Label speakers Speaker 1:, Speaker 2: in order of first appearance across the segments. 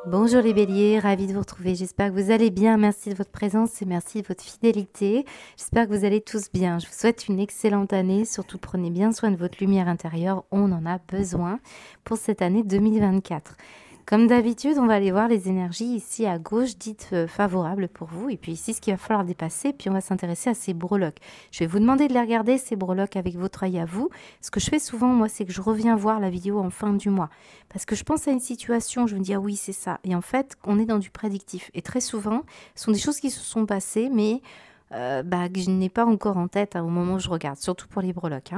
Speaker 1: Bonjour les béliers, ravie de vous retrouver. J'espère que vous allez bien. Merci de votre présence et merci de votre fidélité. J'espère que vous allez tous bien. Je vous souhaite une excellente année. Surtout prenez bien soin de votre lumière intérieure. On en a besoin pour cette année 2024. Comme d'habitude, on va aller voir les énergies ici à gauche dites favorables pour vous. Et puis ici, ce qu'il va falloir dépasser. Puis on va s'intéresser à ces breloques. Je vais vous demander de les regarder, ces breloques, avec votre œil à vous. Ce que je fais souvent, moi, c'est que je reviens voir la vidéo en fin du mois. Parce que je pense à une situation, je me dis, ah oui, c'est ça. Et en fait, on est dans du prédictif. Et très souvent, ce sont des choses qui se sont passées, mais que je n'ai pas encore en tête au moment où je regarde, surtout pour les breloques.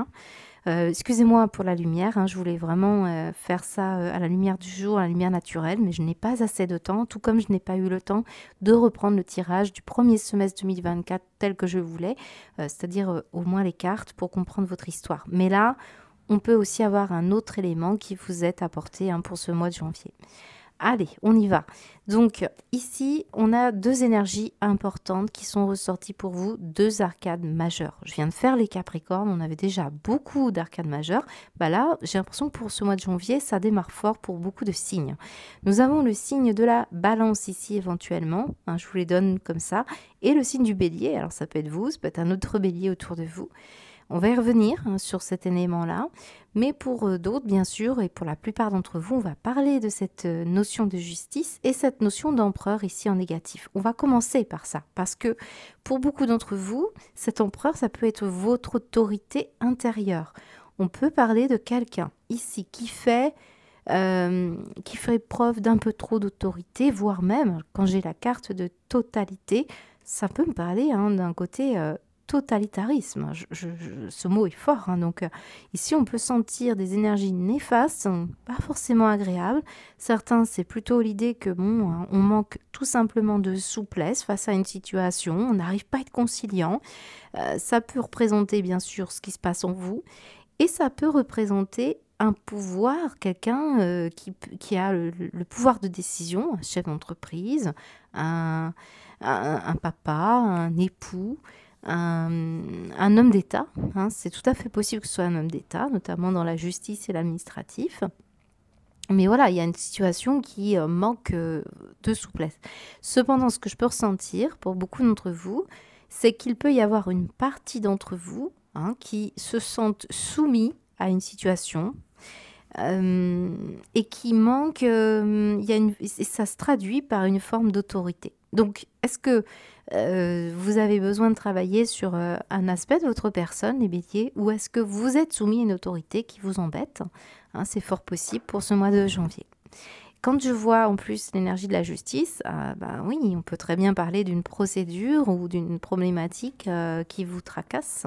Speaker 1: Excusez-moi pour la lumière, je voulais vraiment faire ça à la lumière du jour, à la lumière naturelle, mais je n'ai pas assez de temps, tout comme je n'ai pas eu le temps de reprendre le tirage du premier semestre 2024 tel que je voulais, c'est-à-dire au moins les cartes pour comprendre votre histoire. Mais là, on peut aussi avoir un autre élément qui vous est apporté pour ce mois de janvier. Allez, on y va. Donc ici, on a deux énergies importantes qui sont ressorties pour vous, deux arcades majeures. Je viens de faire les Capricornes, on avait déjà beaucoup d'arcades majeures. Là, j'ai l'impression que pour ce mois de janvier, ça démarre fort pour beaucoup de signes. Nous avons le signe de la Balance ici éventuellement, je vous les donne comme ça, et le signe du Bélier. Alors ça peut être vous, ça peut être un autre Bélier autour de vous. On va y revenir sur cet élément-là, mais pour d'autres, bien sûr, et pour la plupart d'entre vous, on va parler de cette notion de justice et cette notion d'empereur ici en négatif. On va commencer par ça, parce que pour beaucoup d'entre vous, cet empereur, ça peut être votre autorité intérieure. On peut parler de quelqu'un ici qui fait preuve d'un peu trop d'autorité, voire même, quand j'ai la carte de totalité, ça peut me parler d'un côté totalitarisme. Ce mot est fort, donc ici on peut sentir des énergies néfastes, pas forcément agréables. Certains, c'est plutôt l'idée que on manque tout simplement de souplesse face à une situation, on n'arrive pas à être conciliant. Ça peut représenter bien sûr ce qui se passe en vous, et ça peut représenter un pouvoir, quelqu'un qui a le pouvoir de décision, un chef d'entreprise, un papa, un époux, un homme d'État. C'est tout à fait possible que ce soit un homme d'État, notamment dans la justice et l'administratif. Mais voilà, il y a une situation qui manque de souplesse. Cependant, ce que je peux ressentir pour beaucoup d'entre vous, c'est qu'il peut y avoir une partie d'entre vous qui se sentent soumis à une situation et qui manque, et ça se traduit par une forme d'autorité. Donc, est-ce que vous avez besoin de travailler sur un aspect de votre personne, les béliers, ou est-ce que vous êtes soumis à une autorité qui vous embête? C'est fort possible pour ce mois de janvier. Quand je vois en plus l'énergie de la justice, oui, on peut très bien parler d'une procédure ou d'une problématique qui vous tracasse.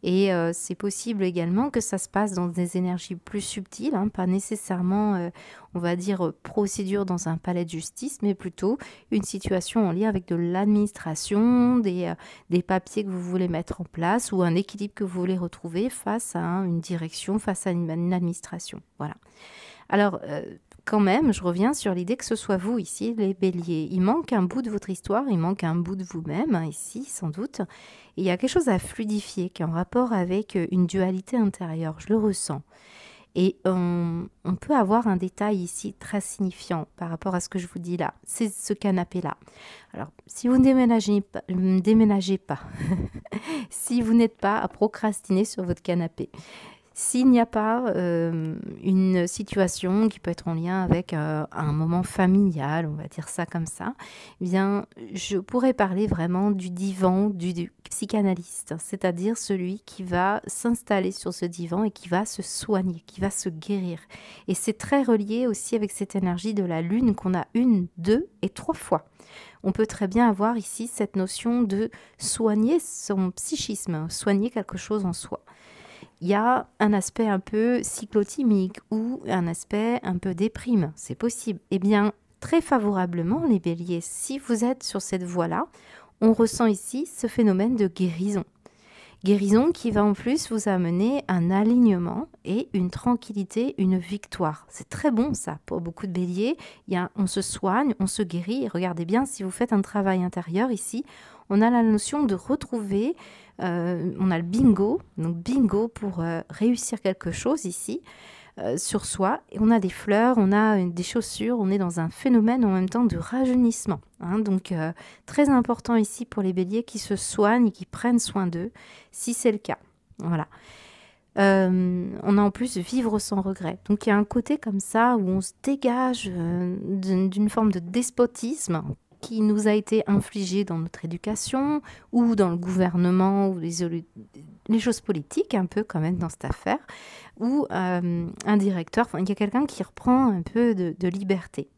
Speaker 1: Et c'est possible également que ça se passe dans des énergies plus subtiles, pas nécessairement, on va dire, procédure dans un palais de justice, mais plutôt une situation en lien avec de l'administration, des papiers que vous voulez mettre en place ou un équilibre que vous voulez retrouver face à une direction, face à une administration. Voilà. Alors, quand même, je reviens sur l'idée que ce soit vous ici, les béliers. Il manque un bout de votre histoire, il manque un bout de vous-même, ici, sans doute. Et il y a quelque chose à fluidifier qui est en rapport avec une dualité intérieure, je le ressens. Et on peut avoir un détail ici très signifiant par rapport à ce que je vous dis là. C'est ce canapé-là. Alors, si vous ne déménagez pas, si vous n'êtes pas à procrastiner sur votre canapé, s'il n'y a pas une situation qui peut être en lien avec un moment familial, on va dire ça comme ça, eh bien, je pourrais parler vraiment du divan du psychanalyste, c'est-à-dire celui qui va s'installer sur ce divan et qui va se soigner, qui va se guérir. Et c'est très relié aussi avec cette énergie de la lune qu'on a 1, 2 et 3 fois. On peut très bien avoir ici cette notion de soigner son psychisme, soigner quelque chose en soi. Il y a un aspect un peu cyclotimique ou un aspect un peu déprime, c'est possible. Eh bien, très favorablement, les béliers, si vous êtes sur cette voie-là, on ressent ici ce phénomène de guérison. Guérison qui va en plus vous amener un alignement et une tranquillité, une victoire. C'est très bon ça pour beaucoup de béliers. On se soigne, on se guérit. Et regardez bien, si vous faites un travail intérieur ici, on a la notion de retrouver, on a le bingo, donc bingo pour réussir quelque chose ici. sur soi. Et on a des fleurs, on a des chaussures, on est dans un phénomène en même temps de rajeunissement. Hein. Donc, très important ici pour les béliers qui se soignent et qui prennent soin d'eux, si c'est le cas. Voilà. On a en plus vivre sans regret. Donc il y a un côté comme ça où on se dégage d'une forme de despotisme qui nous a été infligé dans notre éducation ou dans le gouvernement ou les choses politiques un peu quand même dans cette affaire, ou un directeur, enfin, il y a quelqu'un qui reprend un peu de liberté.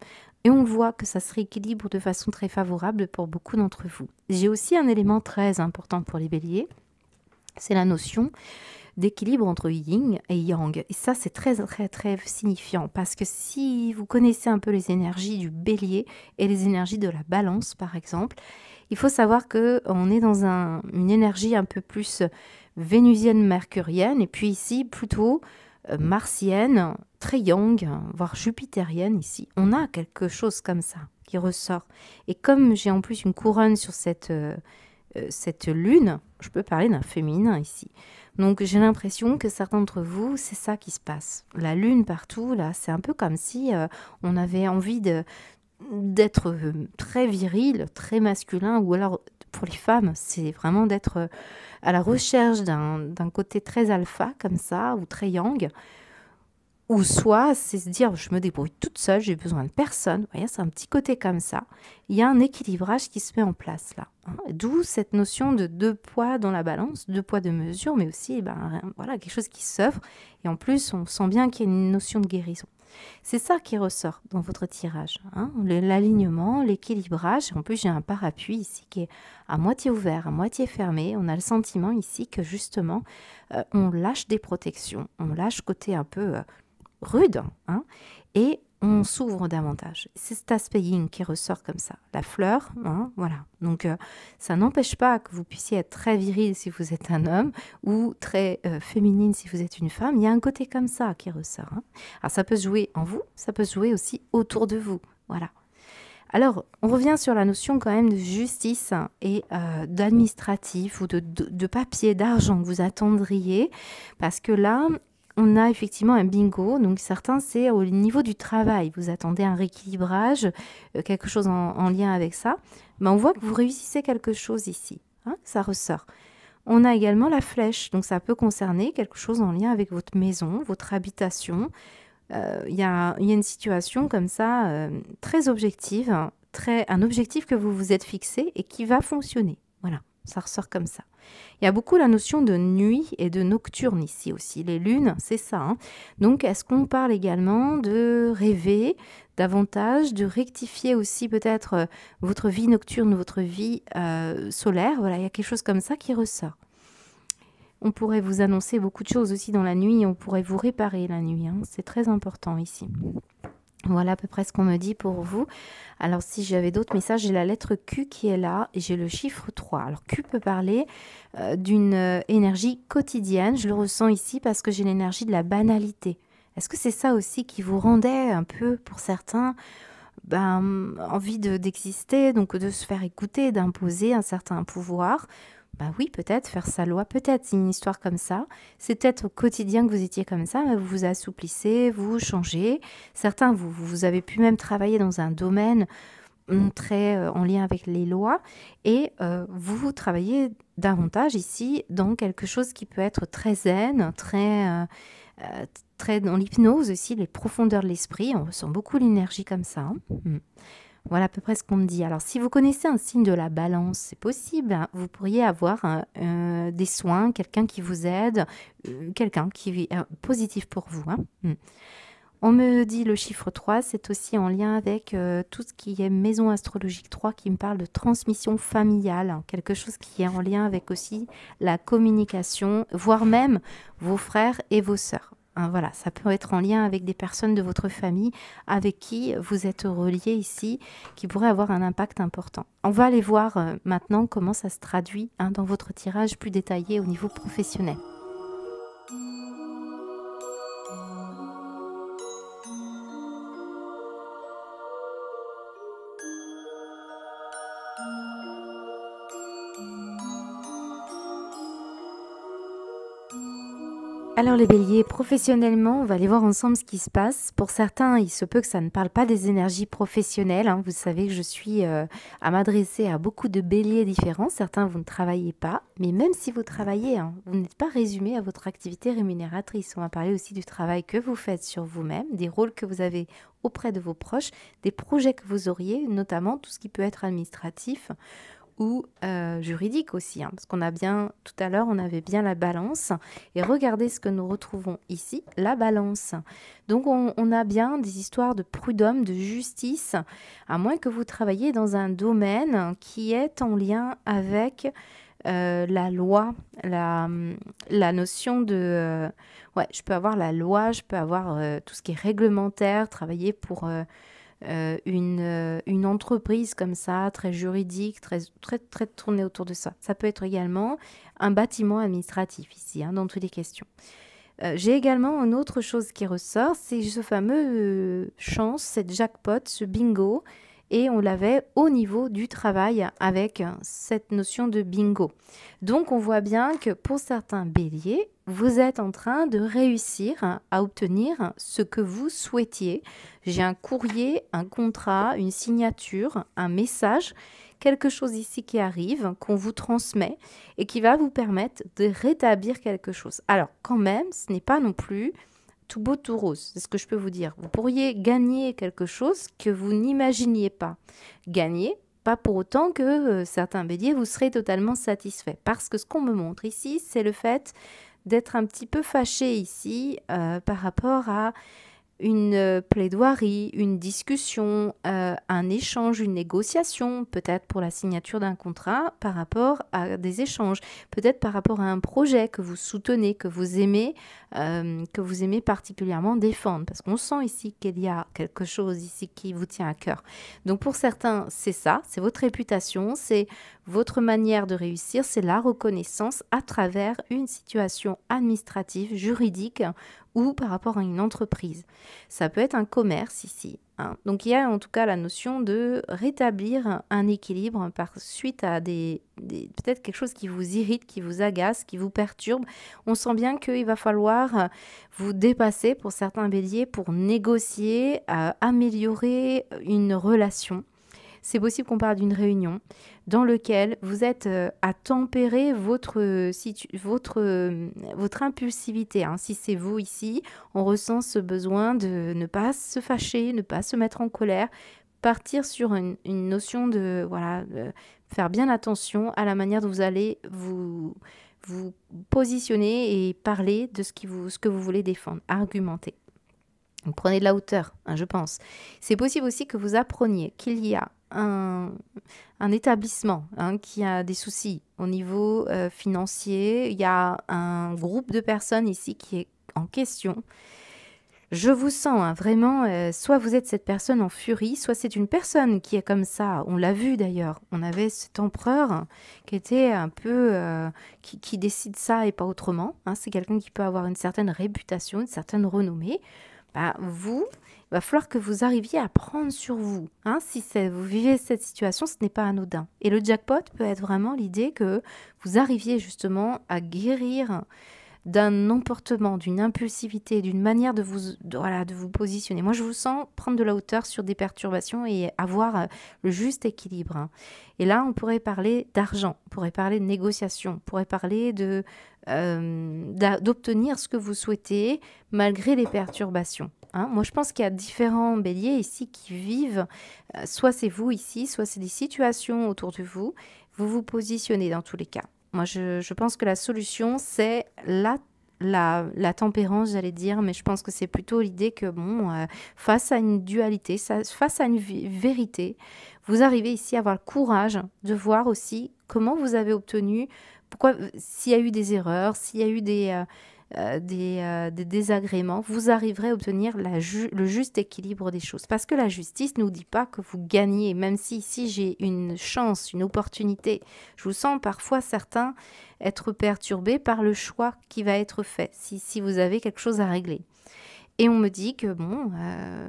Speaker 1: Et on voit que ça se rééquilibre de façon très favorable pour beaucoup d'entre vous. J'ai aussi un élément très important pour les béliers, c'est la notion d'équilibre entre yin et yang. Et ça, c'est très, très, très signifiant parce que si vous connaissez un peu les énergies du bélier et les énergies de la balance, par exemple, il faut savoir qu'on est dans une énergie un peu plus vénusienne, mercurienne, et puis ici, plutôt martienne, très yang, voire jupitérienne ici. On a quelque chose comme ça qui ressort. Et comme j'ai en plus une couronne sur cette lune, je peux parler d'un féminin ici. Donc j'ai l'impression que certains d'entre vous, c'est ça qui se passe. La lune partout, là, c'est un peu comme si on avait envie d'être très viril, très masculin, ou alors pour les femmes, c'est vraiment d'être à la recherche d'un côté très alpha comme ça, ou très yang. Ou soit, c'est se dire, je me débrouille toute seule, j'ai besoin de personne. Vous voyez, c'est un petit côté comme ça. Il y a un équilibrage qui se met en place là. Hein. D'où cette notion de deux poids dans la balance, deux poids, deux mesures, mais aussi voilà, quelque chose qui s'œuvre. Et en plus, on sent bien qu'il y a une notion de guérison. C'est ça qui ressort dans votre tirage. Hein. L'alignement, l'équilibrage. En plus, j'ai un parapluie ici qui est à moitié ouvert, à moitié fermé. On a le sentiment ici que justement, on lâche des protections. On lâche côté un peu... rude, hein, et on s'ouvre davantage. C'est cet aspect yin qui ressort comme ça. La fleur, hein, voilà. Donc, ça n'empêche pas que vous puissiez être très viril si vous êtes un homme ou très féminine si vous êtes une femme. Il y a un côté comme ça qui ressort. Hein. Alors, ça peut se jouer en vous, ça peut se jouer aussi autour de vous. Voilà. Alors, on revient sur la notion quand même de justice et d'administratif ou de papier, d'argent que vous attendriez, parce que là, on a effectivement un bingo. Donc certains, c'est au niveau du travail. Vous attendez un rééquilibrage, quelque chose en lien avec ça. Mais on voit que vous réussissez quelque chose ici. Hein, ça ressort. On a également la flèche. Donc ça peut concerner quelque chose en lien avec votre maison, votre habitation. Il y a une situation comme ça, très objective, un objectif que vous vous êtes fixé et qui va fonctionner. Voilà, ça ressort comme ça. Il y a beaucoup la notion de nuit et de nocturne ici aussi. Les lunes, c'est ça. Hein. Donc, est-ce qu'on parle également de rêver davantage, de rectifier aussi peut-être votre vie nocturne, votre vie solaire? Voilà, il y a quelque chose comme ça qui ressort. On pourrait vous annoncer beaucoup de choses aussi dans la nuit. On pourrait vous réparer la nuit. Hein. C'est très important ici. Voilà à peu près ce qu'on me dit pour vous. Alors si j'avais d'autres messages, j'ai la lettre Q qui est là et j'ai le chiffre 3. Alors Q peut parler d'une énergie quotidienne. Je le ressens ici parce que j'ai l'énergie de la banalité. Est-ce que c'est ça aussi qui vous rendait un peu, pour certains, envie d'exister, donc de se faire écouter, d'imposer un certain pouvoir? Oui, peut-être, faire sa loi, peut-être, c'est une histoire comme ça. C'est peut-être au quotidien que vous étiez comme ça, mais vous vous assouplissez, vous changez. Certains, vous avez pu même travailler dans un domaine très en lien avec les lois et vous travaillez davantage ici dans quelque chose qui peut être très zen, très dans l'hypnose aussi, les profondeurs de l'esprit. On ressent beaucoup l'énergie comme ça. Hein. Voilà à peu près ce qu'on me dit. Alors, si vous connaissez un signe de la balance, c'est possible. Hein, vous pourriez avoir des soins, quelqu'un qui vous aide, quelqu'un qui est positif pour vous. Hein. On me dit le chiffre 3, c'est aussi en lien avec tout ce qui est maison astrologique 3 qui me parle de transmission familiale, hein, quelque chose qui est en lien avec aussi la communication, voire même vos frères et vos sœurs. Hein, voilà, ça peut être en lien avec des personnes de votre famille avec qui vous êtes reliés ici, qui pourraient avoir un impact important. On va aller voir maintenant comment ça se traduit dans votre tirage plus détaillé au niveau professionnel. Alors les béliers, professionnellement, on va aller voir ensemble ce qui se passe. Pour certains, il se peut que ça ne parle pas des énergies professionnelles, hein. Vous savez que je suis à m'adresser à beaucoup de béliers différents. Certains, vous ne travaillez pas, mais même si vous travaillez, hein, vous n'êtes pas résumé à votre activité rémunératrice. On va parler aussi du travail que vous faites sur vous-même, des rôles que vous avez auprès de vos proches, des projets que vous auriez, notamment tout ce qui peut être administratif ou juridique aussi, hein, parce qu'on a bien, tout à l'heure, on avait bien la balance, et regardez ce que nous retrouvons ici, la balance. Donc on a bien des histoires de prud'homme, de justice, à moins que vous travailliez dans un domaine qui est en lien avec la loi, la notion de... ouais, je peux avoir la loi, je peux avoir tout ce qui est réglementaire, travailler pour... une entreprise comme ça, très juridique, très tournée autour de ça. Ça peut être également un bâtiment administratif ici, hein, dans toutes les questions. J'ai également une autre chose qui ressort, c'est ce fameux chance, cette jackpot, ce bingo, et on l'avait au niveau du travail avec cette notion de bingo. Donc on voit bien que pour certains béliers, vous êtes en train de réussir à obtenir ce que vous souhaitiez. J'ai un courrier, un contrat, une signature, un message, quelque chose ici qui arrive, qu'on vous transmet et qui va vous permettre de rétablir quelque chose. Alors quand même, ce n'est pas non plus tout beau, tout rose, c'est ce que je peux vous dire. Vous pourriez gagner quelque chose que vous n'imaginiez pas gagner, pas pour autant que certains béliers, vous serez totalement satisfait. Parce que ce qu'on me montre ici, c'est le fait d'être un petit peu fâché ici par rapport à une plaidoirie, une discussion, un échange, une négociation, peut-être pour la signature d'un contrat par rapport à des échanges, peut-être par rapport à un projet que vous soutenez, que vous aimez particulièrement défendre, parce qu'on sent ici qu'il y a quelque chose ici qui vous tient à cœur. Donc pour certains, c'est ça, c'est votre réputation, c'est votre manière de réussir, c'est la reconnaissance à travers une situation administrative, juridique, ou par rapport à une entreprise. Ça peut être un commerce ici, hein. Donc il y a en tout cas la notion de rétablir un équilibre par suite à peut-être quelque chose qui vous irrite, qui vous agace, qui vous perturbe. On sent bien qu'il va falloir vous dépasser pour certains béliers pour négocier, améliorer une relation. C'est possible qu'on parle d'une réunion dans laquelle vous êtes à tempérer votre impulsivité, hein. Si c'est vous ici, on ressent ce besoin de ne pas se fâcher, ne pas se mettre en colère, partir sur une notion de, voilà, faire bien attention à la manière dont vous allez vous positionner et parler de ce que vous voulez défendre, argumenter. Vous prenez de la hauteur, hein, je pense. C'est possible aussi que vous appreniez qu'il y a un établissement, hein, qui a des soucis au niveau financier. Il y a un groupe de personnes ici qui est en question. Je vous sens, hein, vraiment, soit vous êtes cette personne en furie, soit c'est une personne qui est comme ça. On l'a vu d'ailleurs. On avait cet empereur qui était un peu... qui décide ça et pas autrement, hein. C'est quelqu'un qui peut avoir une certaine réputation, une certaine renommée. Bah, il va falloir que vous arriviez à prendre sur vous, hein. Si vous vivez cette situation, ce n'est pas anodin. Et le jackpot peut être vraiment l'idée que vous arriviez justement à guérir d'un emportement, d'une impulsivité, d'une manière de vous positionner. Moi, je vous sens prendre de la hauteur sur des perturbations et avoir le juste équilibre, hein. Et là, on pourrait parler d'argent, on pourrait parler de négociation, on pourrait parler d'obtenir ce que vous souhaitez malgré les perturbations, hein. Moi, je pense qu'il y a différents béliers ici qui vivent, soit c'est vous ici, soit c'est des situations autour de vous. Vous vous positionnez dans tous les cas. Moi, je pense que la solution, c'est la tempérance, j'allais dire, mais je pense que c'est plutôt l'idée que, face à une dualité, face à une vérité, vous arrivez ici à avoir le courage de voir aussi comment vous avez obtenu, s'il y a eu des erreurs, s'il y a eu des désagréments, vous arriverez à obtenir le juste équilibre des choses. Parce que la justice ne nous dit pas que vous gagnez, même si ici j'ai une chance, une opportunité. Je vous sens parfois certains être perturbés par le choix qui va être fait, si vous avez quelque chose à régler. Et on me dit que bon,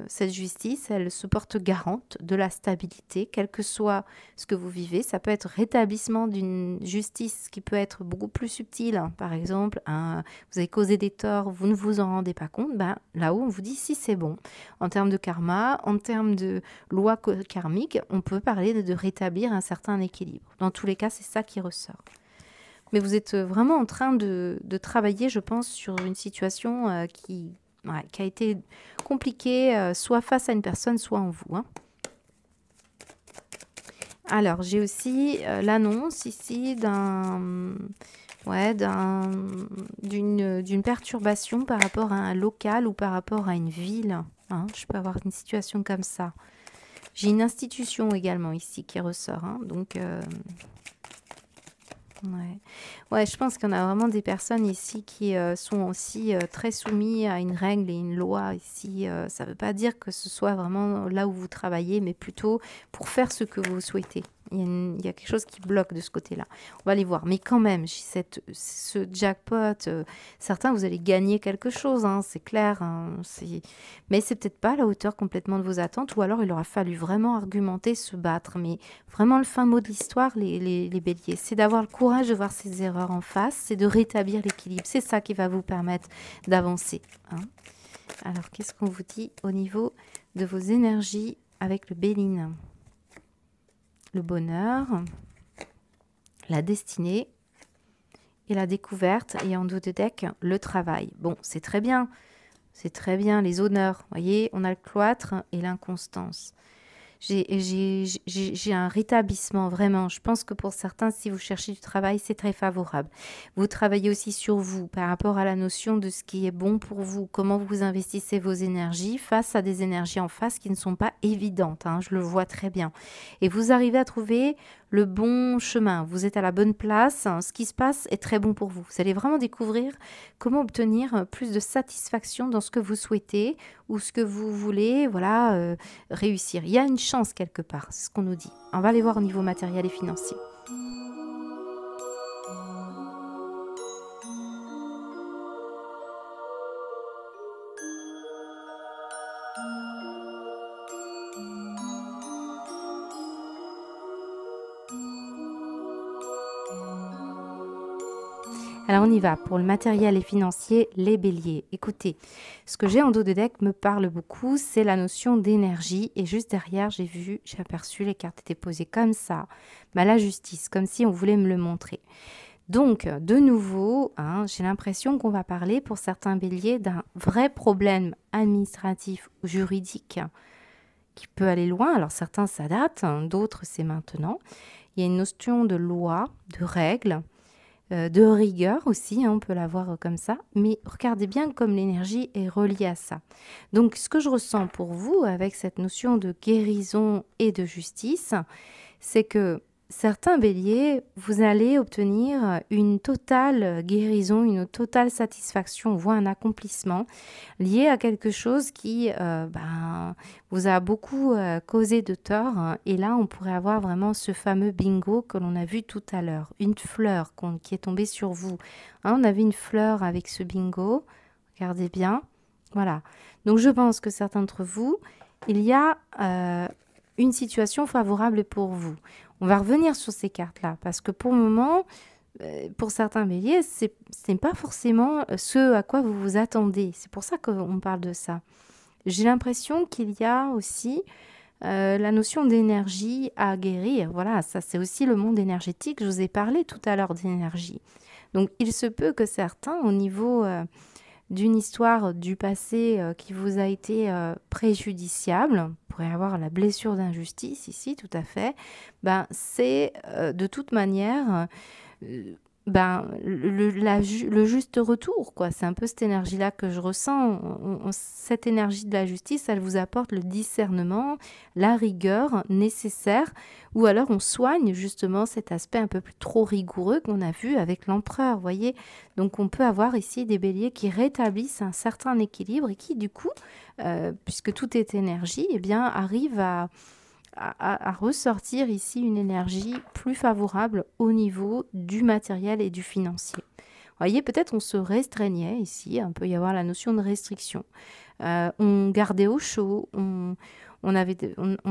Speaker 1: cette justice, elle se porte garante de la stabilité, quel que soit ce que vous vivez. Ça peut être rétablissement d'une justice qui peut être beaucoup plus subtile. Hein. Par exemple, vous avez causé des torts, vous ne vous en rendez pas compte. Ben, là-haut, on vous dit si c'est bon. En termes de karma, en termes de loi karmique, on peut parler de rétablir un certain équilibre. Dans tous les cas, c'est ça qui ressort. Mais vous êtes vraiment en train de travailler, je pense, sur une situation qui a été compliquée, soit face à une personne, soit en vous. Hein. Alors, j'ai aussi l'annonce ici d'une perturbation par rapport à un local ou par rapport à une ville. Hein. Je peux avoir une situation comme ça. J'ai une institution également ici qui ressort. Hein. Donc... Ouais, je pense qu'on a vraiment des personnes ici qui sont aussi très soumises à une règle et une loi ici. Ça ne veut pas dire que ce soit vraiment là où vous travaillez, mais plutôt pour faire ce que vous souhaitez. Il y a quelque chose qui bloque de ce côté-là. On va aller voir. Mais quand même, ce jackpot, certains, vous allez gagner quelque chose, hein, c'est clair. Hein, mais c'est peut-être pas à la hauteur complètement de vos attentes, ou alors il aura fallu vraiment argumenter, se battre. Mais vraiment, le fin mot de l'histoire, les béliers, c'est d'avoir le courage de voir ses erreurs en face, c'est de rétablir l'équilibre. C'est ça qui va vous permettre d'avancer. Hein. Alors, qu'est-ce qu'on vous dit au niveau de vos énergies avec le Béline? Le bonheur, la destinée et la découverte. Et en dos de deck, le travail. Bon, c'est très bien. C'est très bien, les honneurs. Vous voyez, on a le cloître et l'inconstance. J'ai un rétablissement, vraiment. Je pense que pour certains, si vous cherchez du travail, c'est très favorable. Vous travaillez aussi sur vous par rapport à la notion de ce qui est bon pour vous, comment vous investissez vos énergies face à des énergies en face qui ne sont pas évidentes. Hein, je le vois très bien. Et vous arrivez à trouver le bon chemin. Vous êtes à la bonne place. Ce qui se passe est très bon pour vous. Vous allez vraiment découvrir comment obtenir plus de satisfaction dans ce que vous souhaitez ou ce que vous voulez, voilà, réussir. Il y a une chance quelque part, c'est ce qu'on nous dit. On va aller voir au niveau matériel et financier. Alors on y va, pour le matériel et financier, les béliers. Écoutez, ce que j'ai en dos de deck me parle beaucoup, c'est la notion d'énergie. Et juste derrière, j'ai aperçu, les cartes étaient posées comme ça. Bah, la justice, comme si on voulait me le montrer. Donc, de nouveau, hein, j'ai l'impression qu'on va parler pour certains béliers d'un vrai problème administratif ou juridique qui peut aller loin. Alors certains, ça date, hein, d'autres, c'est maintenant. Il y a une notion de loi, de règles, de rigueur aussi, hein, on peut la voir comme ça, mais regardez bien comme l'énergie est reliée à ça. Donc ce que je ressens pour vous avec cette notion de guérison et de justice, c'est que certains béliers, vous allez obtenir une totale guérison, une totale satisfaction, voire un accomplissement lié à quelque chose qui vous a beaucoup causé de tort. Hein. Et là, on pourrait avoir vraiment ce fameux bingo que l'on a vu tout à l'heure. Une fleur qui est tombée sur vous. Hein, on avait une fleur avec ce bingo. Regardez bien. Voilà. Donc, je pense que certains d'entre vous, il y a une situation favorable pour vous. On va revenir sur ces cartes-là, parce que pour le moment, pour certains béliers, ce n'est pas forcément ce à quoi vous vous attendez. C'est pour ça qu'on parle de ça. J'ai l'impression qu'il y a aussi la notion d'énergie à guérir. Voilà, ça c'est aussi le monde énergétique. Je vous ai parlé tout à l'heure d'énergie. Donc il se peut que certains, au niveau d'une histoire du passé qui vous a été préjudiciable, vous pourrez avoir la blessure d'injustice ici, tout à fait, c'est de toute manière le juste retour, quoi. C'est un peu cette énergie-là que je ressens. Cette énergie de la justice, elle vous apporte le discernement, la rigueur nécessaire, ou alors on soigne justement cet aspect un peu plus trop rigoureux qu'on a vu avec l'empereur, vous voyez. Donc on peut avoir ici des béliers qui rétablissent un certain équilibre et qui du coup, puisque tout est énergie, eh bien arrivent à ressortir ici une énergie plus favorable au niveau du matériel et du financier. Voyez, peut-être on se restreignait ici, il peut y avoir la notion de restriction. On gardait au chaud, on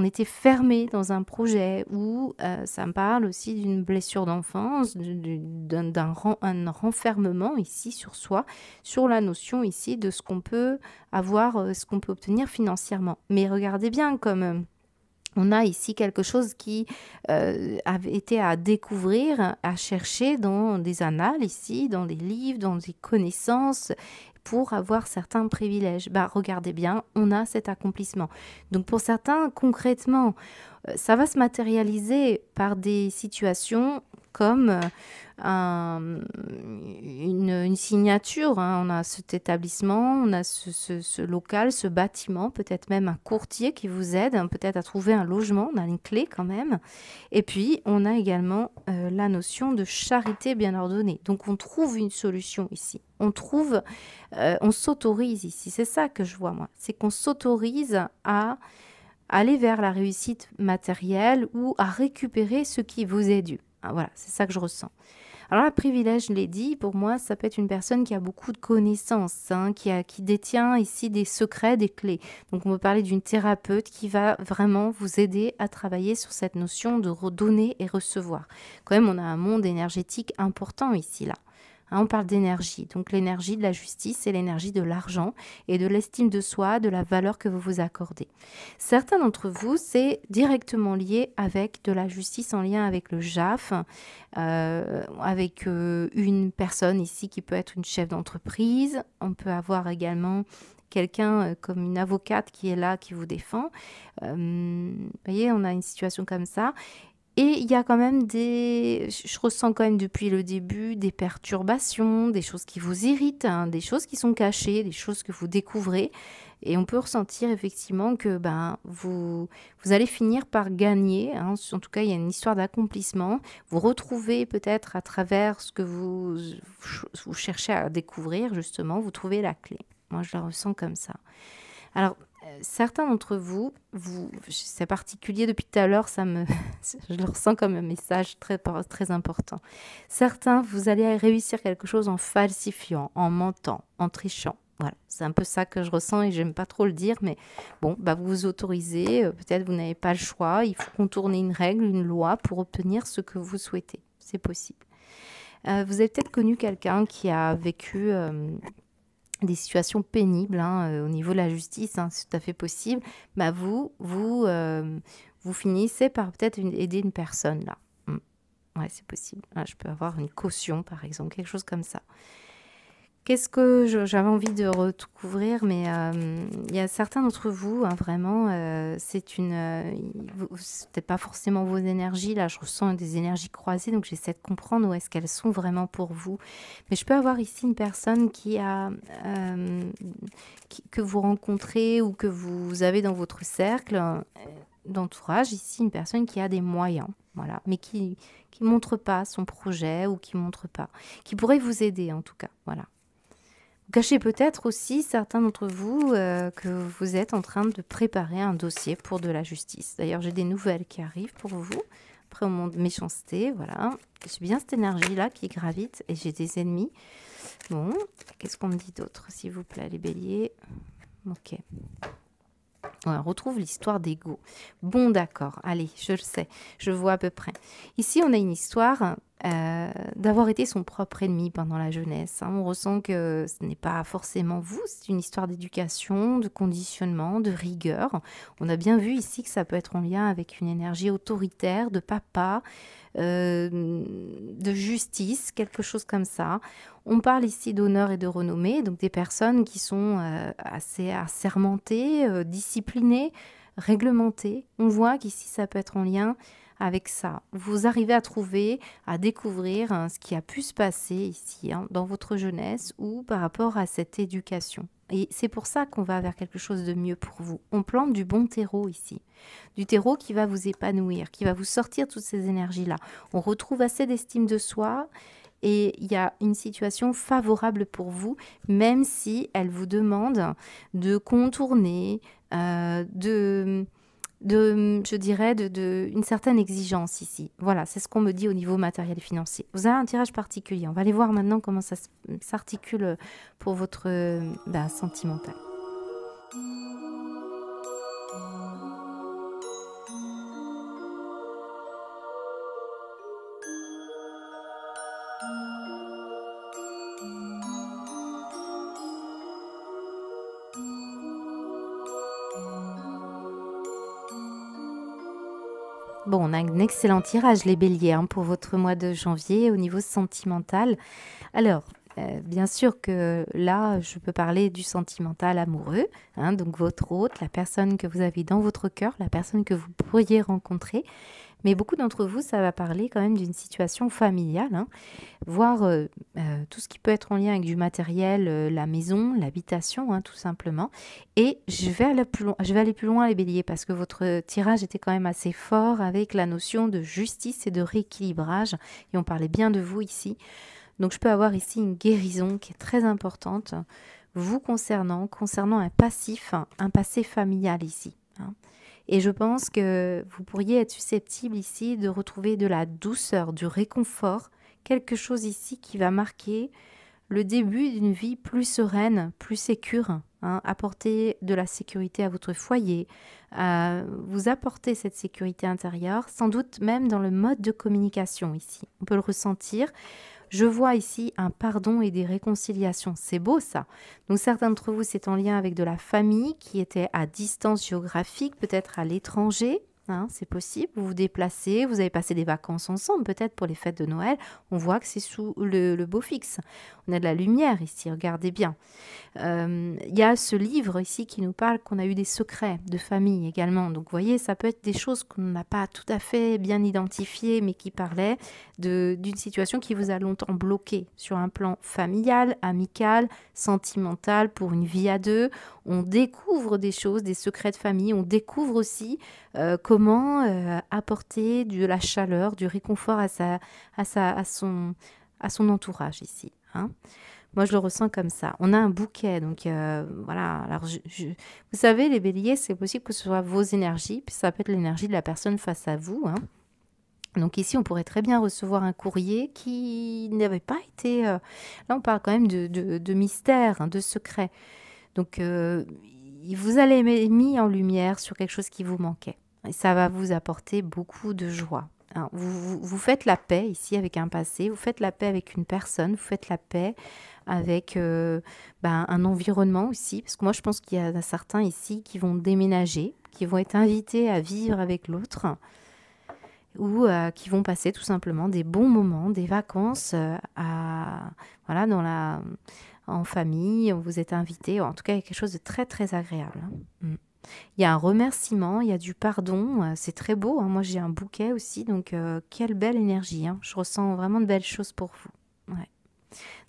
Speaker 1: était fermé dans un projet où ça me parle aussi d'une blessure d'enfance, un renfermement ici sur soi, sur la notion ici de ce qu'on peut avoir, ce qu'on peut obtenir financièrement. Mais regardez bien comme on a ici quelque chose qui avait été à découvrir, à chercher dans des annales ici, dans des livres, dans des connaissances, pour avoir certains privilèges. Bah, regardez bien, on a cet accomplissement. Donc pour certains, concrètement, ça va se matérialiser par des situations comme une signature. Hein. On a cet établissement, on a ce local, ce bâtiment, peut-être même un courtier qui vous aide, hein, peut-être à trouver un logement, on a une clé quand même. Et puis, on a également la notion de charité bien ordonnée. Donc, on trouve une solution ici. On s'autorise ici. C'est ça que je vois, moi. C'est qu'on s'autorise à aller vers la réussite matérielle ou à récupérer ce qui vous est dû. Ah, voilà, c'est ça que je ressens. Alors, le privilège, je l'ai dit, pour moi, ça peut être une personne qui a beaucoup de connaissances, hein, qui détient ici des secrets, des clés. Donc, on peut parler d'une thérapeute qui va vraiment vous aider à travailler sur cette notion de redonner et recevoir. Quand même, on a un monde énergétique important ici, là. Hein, on parle d'énergie, donc l'énergie de la justice, c'est l'énergie de l'argent et de l'estime de soi, de la valeur que vous vous accordez. Certains d'entre vous, c'est directement lié avec de la justice en lien avec le JAF, avec une personne ici qui peut être une chef d'entreprise. On peut avoir également quelqu'un comme une avocate qui est là, qui vous défend. Vous voyez, on a une situation comme ça. Et il y a quand même je ressens quand même depuis le début des perturbations, des choses qui vous irritent, hein, des choses qui sont cachées, des choses que vous découvrez. Et on peut ressentir effectivement que vous allez finir par gagner. Hein. En tout cas, il y a une histoire d'accomplissement. Vous retrouvez peut-être à travers ce que vous cherchez à découvrir, justement, vous trouvez la clé. Moi, je la ressens comme ça. Alors, certains d'entre vous, c'est particulier depuis tout à l'heure, je le ressens comme un message très, très important. Certains, vous allez réussir quelque chose en falsifiant, en mentant, en trichant. Voilà, c'est un peu ça que je ressens et j'aime pas trop le dire, mais bon, vous vous autorisez, peut-être vous n'avez pas le choix, il faut contourner une règle, une loi pour obtenir ce que vous souhaitez. C'est possible. Vous avez peut-être connu quelqu'un qui a vécu des situations pénibles au niveau de la justice, hein, c'est tout à fait possible. Vous finissez par peut-être aider une personne là. Ouais, c'est possible. Ah, je peux avoir une caution, par exemple, quelque chose comme ça. Qu'est-ce que j'avais envie de recouvrir, mais il y a certains d'entre vous, hein, vraiment, c'est peut-être pas forcément vos énergies, là je ressens des énergies croisées, donc j'essaie de comprendre où est-ce qu'elles sont vraiment pour vous. Mais je peux avoir ici une personne que vous rencontrez ou que vous avez dans votre cercle d'entourage, ici une personne qui a des moyens, voilà, mais qui montre pas son projet ou qui montre pas, qui pourrait vous aider en tout cas, voilà. Cachez peut-être aussi certains d'entre vous que vous êtes en train de préparer un dossier pour de la justice. D'ailleurs, j'ai des nouvelles qui arrivent pour vous. Après, au monde de méchanceté, voilà. J'ai bien cette énergie-là qui gravite et j'ai des ennemis. Bon, qu'est-ce qu'on me dit d'autre, s'il vous plaît, les béliers? Ok. Ouais, on retrouve l'histoire d'ego. Bon, d'accord. Allez, je le sais. Je vois à peu près. Ici, on a une histoire d'avoir été son propre ennemi pendant la jeunesse. Hein. On ressent que ce n'est pas forcément vous. C'est une histoire d'éducation, de conditionnement, de rigueur. On a bien vu ici que ça peut être en lien avec une énergie autoritaire, de papa, de justice, quelque chose comme ça. On parle ici d'honneur et de renommée, donc des personnes qui sont assez assermentées, disciplinées, réglementées. On voit qu'ici, ça peut être en lien avec ça. Vous arrivez à trouver, à découvrir ce qui a pu se passer ici, dans votre jeunesse ou par rapport à cette éducation. Et c'est pour ça qu'on va vers quelque chose de mieux pour vous. On plante du bon terreau ici. Du terreau qui va vous épanouir, qui va vous sortir toutes ces énergies-là. On retrouve assez d'estime de soi et il y a une situation favorable pour vous, même si elle vous demande de contourner, je dirais, une certaine exigence ici. Voilà, c'est ce qu'on me dit au niveau matériel et financier. Vous avez un tirage particulier. On va aller voir maintenant comment ça s'articule pour votre sentimental. Bon, on a un excellent tirage, les béliers, hein, pour votre mois de janvier au niveau sentimental. Alors, bien sûr que là, je peux parler du sentimental amoureux, hein, donc votre hôte, la personne que vous avez dans votre cœur, la personne que vous pourriez rencontrer. Mais beaucoup d'entre vous, ça va parler quand même d'une situation familiale, hein, voire tout ce qui peut être en lien avec du matériel, la maison, l'habitation, hein, tout simplement. Et je vais aller plus loin, les béliers, parce que votre tirage était quand même assez fort avec la notion de justice et de rééquilibrage. Et on parlait bien de vous ici. Donc, je peux avoir ici une guérison qui est très importante, vous concernant un passif, un passé familial ici, hein. Et je pense que vous pourriez être susceptible ici de retrouver de la douceur, du réconfort, quelque chose ici qui va marquer le début d'une vie plus sereine, plus sécure, hein, apporter de la sécurité à votre foyer, vous apporter cette sécurité intérieure, sans doute même dans le mode de communication ici. On peut le ressentir. Je vois ici un pardon et des réconciliations. C'est beau ça. Donc certains d'entre vous, c'est en lien avec de la famille qui était à distance géographique, peut-être à l'étranger. Hein, c'est possible, vous vous déplacez, vous avez passé des vacances ensemble, peut-être pour les fêtes de Noël. On voit que c'est sous le beau fixe. On a de la lumière ici, regardez bien. Il y a ce livre ici qui nous parle qu'on a eu des secrets de famille également. Donc vous voyez, ça peut être des choses qu'on n'a pas tout à fait bien identifiées, mais qui parlaient d'une situation qui vous a longtemps bloqué sur un plan familial, amical, sentimental, pour une vie à deux. On découvre des choses, des secrets de famille. On découvre aussi comment apporter de la chaleur, du réconfort à son entourage ici, hein. Moi, je le ressens comme ça. On a un bouquet, donc voilà. Alors, vous savez, les béliers, c'est possible que ce soit vos énergies, puis ça peut être l'énergie de la personne face à vous, hein. Donc ici, on pourrait très bien recevoir un courrier qui n'avait pas été... là, on parle quand même de mystère, hein, de secret. Donc, vous allez mis en lumière sur quelque chose qui vous manquait. Et ça va vous apporter beaucoup de joie. Hein, vous faites la paix ici avec un passé, vous faites la paix avec une personne, vous faites la paix avec un environnement aussi. Parce que moi, je pense qu'il y a certains ici qui vont déménager, qui vont être invités à vivre avec l'autre ou qui vont passer tout simplement des bons moments, des vacances en famille. Vous êtes invités. En tout cas, il y a quelque chose de très, très agréable, hein. Il y a un remerciement, il y a du pardon, c'est très beau, hein. Moi, j'ai un bouquet aussi, donc quelle belle énergie, hein. Je ressens vraiment de belles choses pour vous. Ouais.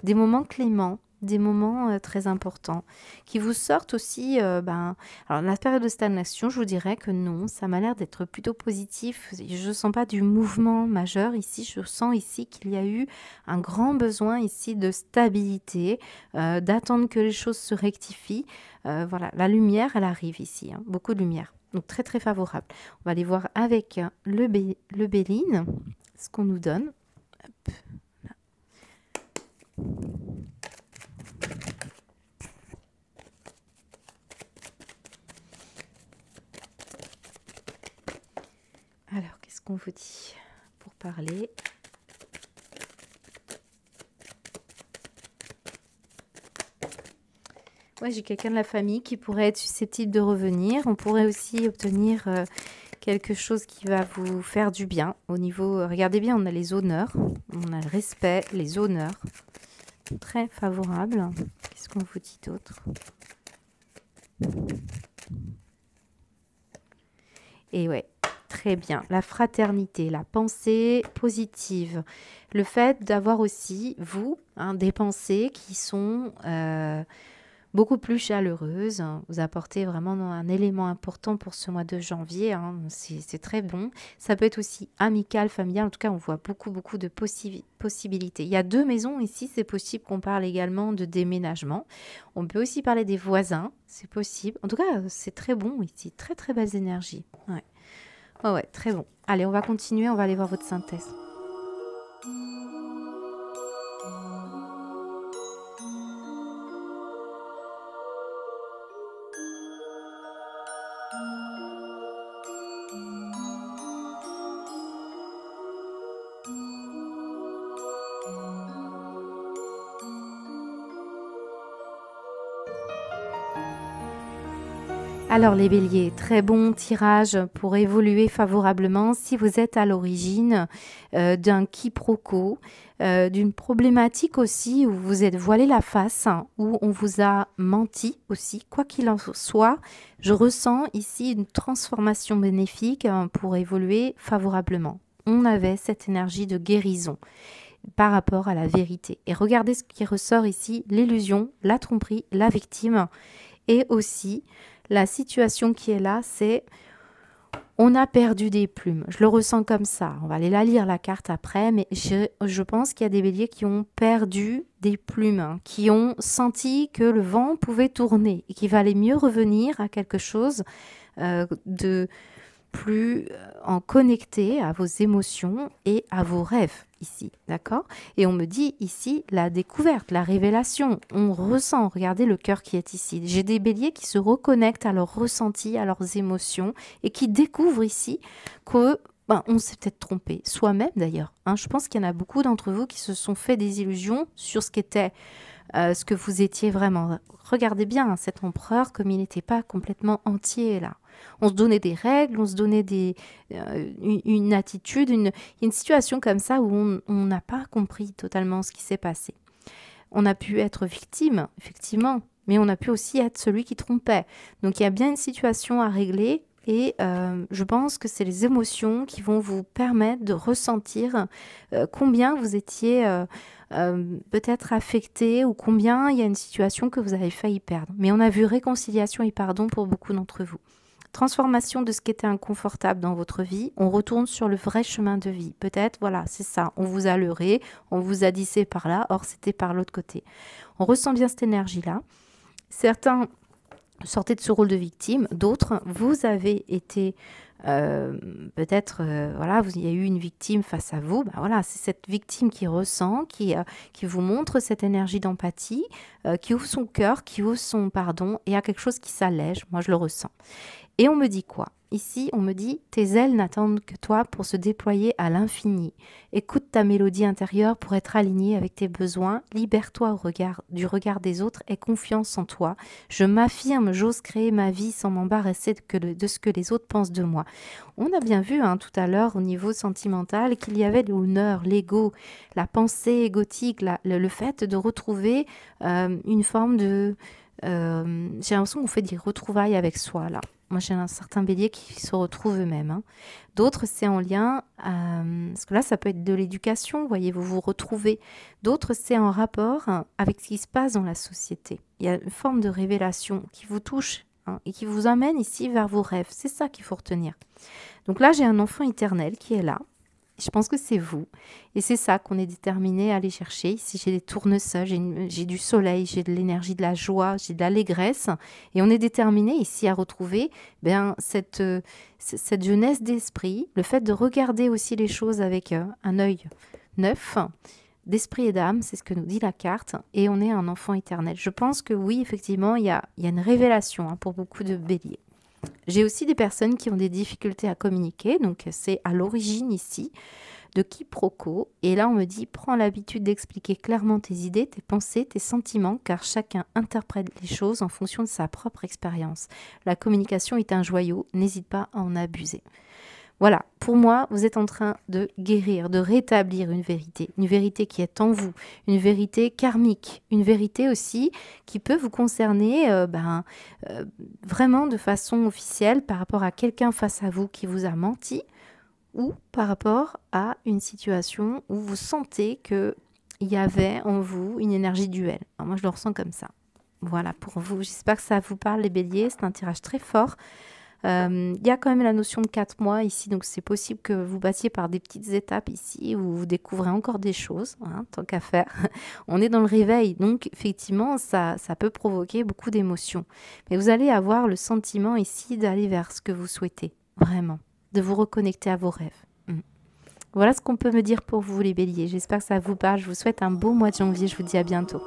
Speaker 1: Des moments cléments, des moments très importants, qui vous sortent aussi, alors la période de stagnation, je vous dirais que non, ça m'a l'air d'être plutôt positif. Je ne sens pas du mouvement majeur ici, je sens ici qu'il y a eu un grand besoin ici de stabilité, d'attendre que les choses se rectifient. Voilà, la lumière, elle arrive ici, hein, beaucoup de lumière, donc très très favorable. On va aller voir avec le Béline, ce qu'on nous donne. Hop. Alors, qu'est-ce qu'on vous dit pour parler? Ouais, j'ai quelqu'un de la famille qui pourrait être susceptible de revenir. On pourrait aussi obtenir quelque chose qui va vous faire du bien au niveau... regardez bien, on a les honneurs, on a le respect, les honneurs. Très favorable. Qu'est-ce qu'on vous dit d'autre? Et ouais, très bien. La fraternité, la pensée positive. Le fait d'avoir aussi, vous, hein, des pensées qui sont... beaucoup plus chaleureuse. Vous apportez vraiment un élément important pour ce mois de janvier, hein. C'est très bon. Ça peut être aussi amical, familial. En tout cas, on voit beaucoup de possibilités. Il y a 2 maisons ici. C'est possible qu'on parle également de déménagement. On peut aussi parler des voisins. C'est possible. En tout cas, c'est très bon ici. Très belles énergies. Ouais. Ouais, très bon. Allez, on va continuer. On va aller voir votre synthèse. Alors les béliers, très bon tirage pour évoluer favorablement si vous êtes à l'origine d'un quiproquo, d'une problématique aussi où vous êtes voilé la face, hein, où on vous a menti aussi. Quoi qu'il en soit, je ressens ici une transformation bénéfique pour évoluer favorablement. On avait cette énergie de guérison par rapport à la vérité. Et regardez ce qui ressort ici, l'illusion, la tromperie, la victime et aussi la situation qui est là, c'est on a perdu des plumes. Je le ressens comme ça. On va aller la lire la carte après, mais je pense qu'il y a des béliers qui ont perdu des plumes, hein, qui ont senti que le vent pouvait tourner et qu'il valait mieux revenir à quelque chose de plus en connecté à vos émotions et à vos rêves ici, d'accord? Et on me dit ici la découverte, la révélation, on ressent, regardez le cœur qui est ici. J'ai des béliers qui se reconnectent à leurs ressentis, à leurs émotions et qui découvrent ici que on s'est peut-être trompé, soi-même d'ailleurs, hein. Je pense qu'il y en a beaucoup d'entre vous qui se sont fait des illusions sur ce qu'était ce que vous étiez vraiment. Regardez bien, hein, cet empereur, comme il n'était pas complètement entier là. On se donnait des règles, on se donnait une attitude, une situation comme ça où on n'a pas compris totalement ce qui s'est passé. On a pu être victime, effectivement, mais on a pu aussi être celui qui trompait. Donc il y a bien une situation à régler et je pense que c'est les émotions qui vont vous permettre de ressentir combien vous étiez peut-être affecté ou combien il y a une situation que vous avez failli perdre. Mais on a vu réconciliation et pardon pour beaucoup d'entre vous. Transformation de ce qui était inconfortable dans votre vie, on retourne sur le vrai chemin de vie. Peut-être, voilà, c'est ça, on vous a leurré, on vous a dit c'est par là, or c'était par l'autre côté. On ressent bien cette énergie-là. Certains sortez de ce rôle de victime, d'autres, vous avez été peut-être, voilà, il y a eu une victime face à vous, voilà, c'est cette victime qui ressent, qui vous montre cette énergie d'empathie, qui ouvre son cœur, qui ouvre son pardon, et il y a quelque chose qui s'allège, moi je le ressens. Et on me dit quoi? Ici, on me dit, tes ailes n'attendent que toi pour se déployer à l'infini. Écoute ta mélodie intérieure pour être alignée avec tes besoins. Libère-toi du regard des autres et confiance en toi. Je m'affirme, j'ose créer ma vie sans m'embarrasser de ce que les autres pensent de moi. On a bien vu tout à l'heure au niveau sentimental qu'il y avait l'honneur, l'ego, la pensée égotique, le fait de retrouver une forme de... j'ai l'impression qu'on fait des retrouvailles avec soi là. Moi, j'ai un certain bélier qui se retrouvent eux-mêmes, hein. D'autres, c'est en lien, parce que là, ça peut être de l'éducation, voyez, vous vous retrouvez. D'autres, c'est en rapport avec ce qui se passe dans la société. Il y a une forme de révélation qui vous touche et qui vous amène ici vers vos rêves. C'est ça qu'il faut retenir. Donc là, j'ai un enfant éternel qui est là. Je pense que c'est vous. Et c'est ça qu'on est déterminé à aller chercher. Ici, j'ai des tournesols, j'ai du soleil, j'ai de l'énergie, de la joie, j'ai de l'allégresse. Et on est déterminé ici à retrouver cette jeunesse d'esprit, le fait de regarder aussi les choses avec un œil neuf, d'esprit et d'âme, c'est ce que nous dit la carte. Et on est un enfant éternel. Je pense que oui, effectivement, il y a une révélation pour beaucoup de béliers. J'ai aussi des personnes qui ont des difficultés à communiquer, donc c'est à l'origine ici de quiproquo. Et là, on me dit, prends l'habitude d'expliquer clairement tes idées, tes pensées, tes sentiments, car chacun interprète les choses en fonction de sa propre expérience. La communication est un joyau, n'hésite pas à en abuser. Voilà, pour moi, vous êtes en train de guérir, de rétablir une vérité qui est en vous, une vérité karmique, une vérité aussi qui peut vous concerner vraiment de façon officielle par rapport à quelqu'un face à vous qui vous a menti ou par rapport à une situation où vous sentez qu'il y avait en vous une énergie duelle. Alors moi, je le ressens comme ça. Voilà pour vous. J'espère que ça vous parle les béliers. C'est un tirage très fort. Il y a quand même la notion de 4 mois ici, donc c'est possible que vous passiez par des petites étapes ici où vous découvrez encore des choses, hein, tant qu'à faire. On est dans le réveil, donc effectivement, ça peut provoquer beaucoup d'émotions. Mais vous allez avoir le sentiment ici d'aller vers ce que vous souhaitez, vraiment, de vous reconnecter à vos rêves. Voilà ce qu'on peut me dire pour vous les béliers. J'espère que ça vous parle. Je vous souhaite un beau mois de janvier. Je vous dis à bientôt.